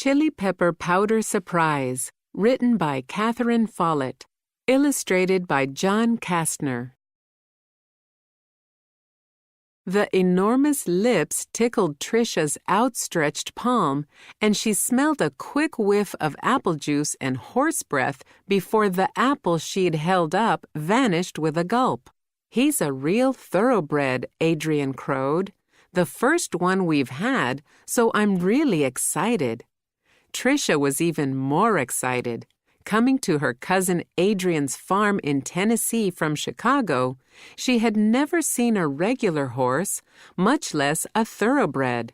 Chili Pepper Powder Surprise, written by Catherine Follett, illustrated by John Kastner. The enormous lips tickled Tricia's outstretched palm, and she smelled a quick whiff of apple juice and horse breath before the apple she'd held up vanished with a gulp. "He's a real thoroughbred," Adrian crowed. "The first one we've had, so I'm really excited." Tricia was even more excited. Coming to her cousin Adrian's farm in Tennessee from Chicago, she had never seen a regular horse, much less a thoroughbred.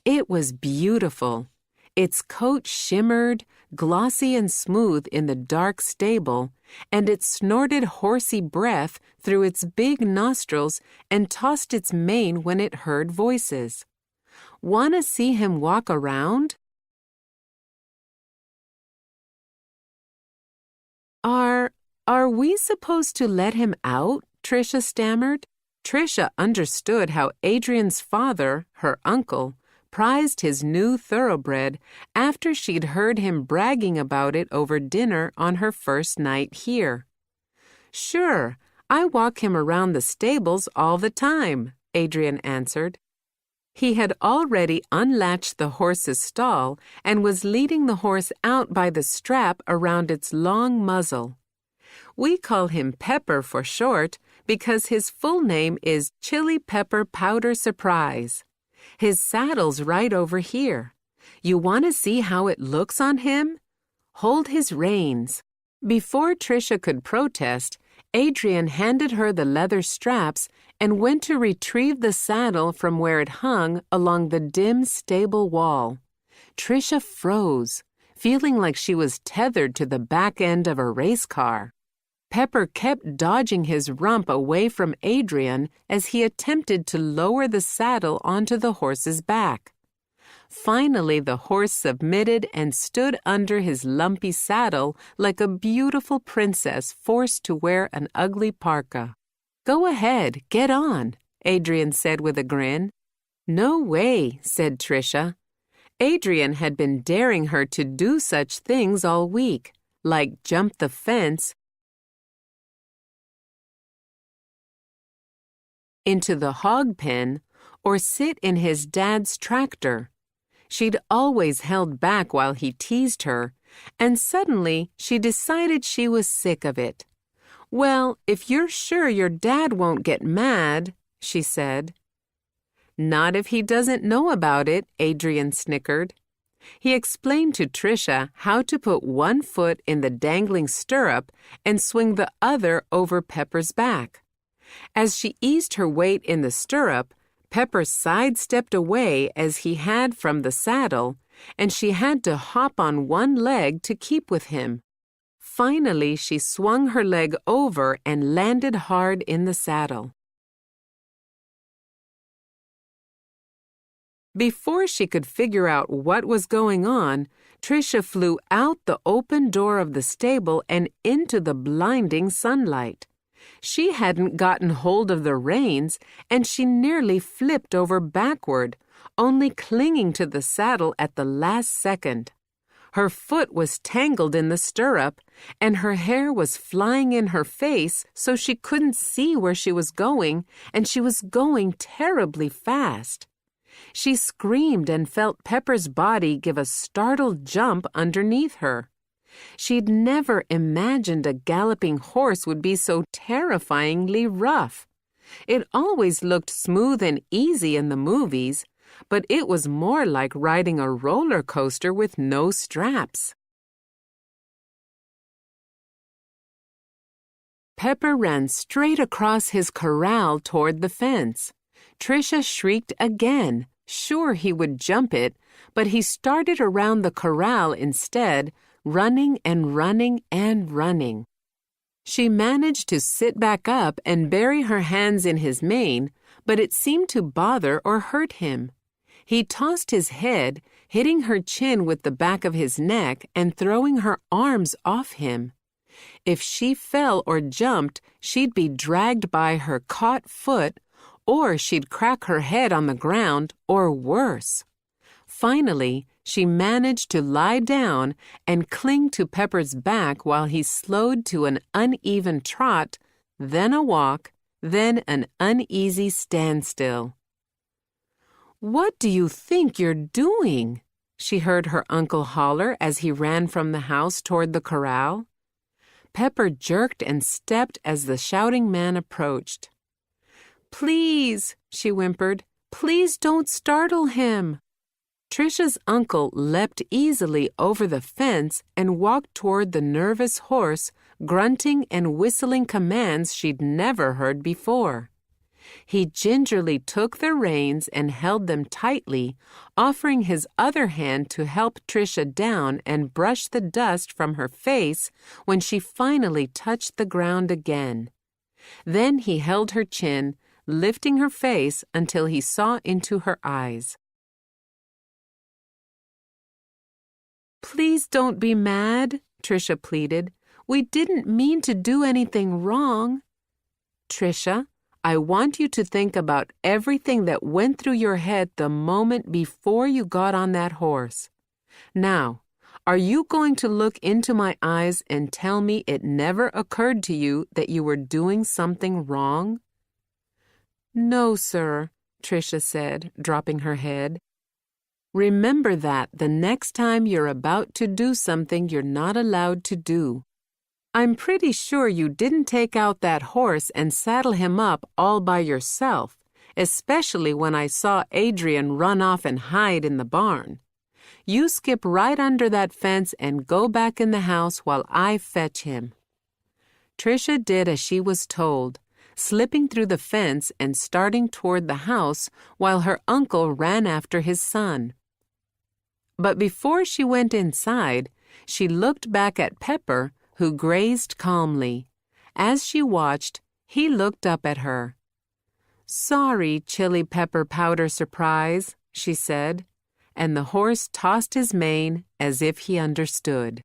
It was beautiful. Its coat shimmered, glossy and smooth in the dark stable, and it snorted horsey breath through its big nostrils and tossed its mane when it heard voices. "Wanna see him walk around?" Are we supposed to let him out?" Tricia stammered. Tricia understood how Adrian's father, her uncle, prized his new thoroughbred after she'd heard him bragging about it over dinner on her first night here. "Sure, I walk him around the stables all the time," Adrian answered. He had already unlatched the horse's stall and was leading the horse out by the strap around its long muzzle. "We call him Pepper for short because his full name is Chili Pepper Powder Surprise. His saddle's right over here. You want to see how it looks on him? Hold his reins." Before Tricia could protest, Adrian handed her the leather straps and went to retrieve the saddle from where it hung along the dim stable wall. Tricia froze, feeling like she was tethered to the back end of a race car. Pepper kept dodging his rump away from Adrian as he attempted to lower the saddle onto the horse's back. Finally, the horse submitted and stood under his lumpy saddle like a beautiful princess forced to wear an ugly parka. "Go ahead, get on," Adrian said with a grin. "No way," said Tricia. Adrian had been daring her to do such things all week, like jump the fence into the hog pen or sit in his dad's tractor. She'd always held back while he teased her, and suddenly she decided she was sick of it. "Well, if you're sure your dad won't get mad," she said. "Not if he doesn't know about it," Adrian snickered. He explained to Tricia how to put one foot in the dangling stirrup and swing the other over Pepper's back. As she eased her weight in the stirrup, Pepper sidestepped away as he had from the saddle, and she had to hop on one leg to keep with him. Finally, she swung her leg over and landed hard in the saddle. Before she could figure out what was going on, Tricia flew out the open door of the stable and into the blinding sunlight. She hadn't gotten hold of the reins, and she nearly flipped over backward, only clinging to the saddle at the last second. Her foot was tangled in the stirrup, and her hair was flying in her face so she couldn't see where she was going, and she was going terribly fast. She screamed and felt Pepper's body give a startled jump underneath her. She'd never imagined a galloping horse would be so terrifyingly rough. It always looked smooth and easy in the movies, but it was more like riding a roller coaster with no straps. Pepper ran straight across his corral toward the fence. Tricia shrieked again, sure he would jump it, but he started around the corral instead, running and running and running. She managed to sit back up and bury her hands in his mane, but it seemed to bother or hurt him. He tossed his head, hitting her chin with the back of his neck and throwing her arms off him. If she fell or jumped, she'd be dragged by her caught foot, or she'd crack her head on the ground, or worse. Finally, she managed to lie down and cling to Pepper's back while he slowed to an uneven trot, then a walk, then an uneasy standstill. "What do you think you're doing?" she heard her uncle holler as he ran from the house toward the corral. Pepper jerked and stepped as the shouting man approached. "Please," she whimpered, "please don't startle him." Tricia's uncle leapt easily over the fence and walked toward the nervous horse, grunting and whistling commands she'd never heard before. He gingerly took the reins and held them tightly, offering his other hand to help Tricia down and brush the dust from her face when she finally touched the ground again. Then he held her chin, lifting her face until he saw into her eyes. "Please don't be mad," Tricia pleaded. "We didn't mean to do anything wrong." "Tricia, I want you to think about everything that went through your head the moment before you got on that horse. Now, are you going to look into my eyes and tell me it never occurred to you that you were doing something wrong?" "No, sir," Tricia said, dropping her head. "Remember that the next time you're about to do something you're not allowed to do. I'm pretty sure you didn't take out that horse and saddle him up all by yourself, especially when I saw Adrian run off and hide in the barn. You skip right under that fence and go back in the house while I fetch him." Tricia did as she was told, slipping through the fence and starting toward the house while her uncle ran after his son. But before she went inside, she looked back at Pepper, who grazed calmly. As she watched, he looked up at her. "Sorry, Chili Pepper Powder Surprise," she said, and the horse tossed his mane as if he understood.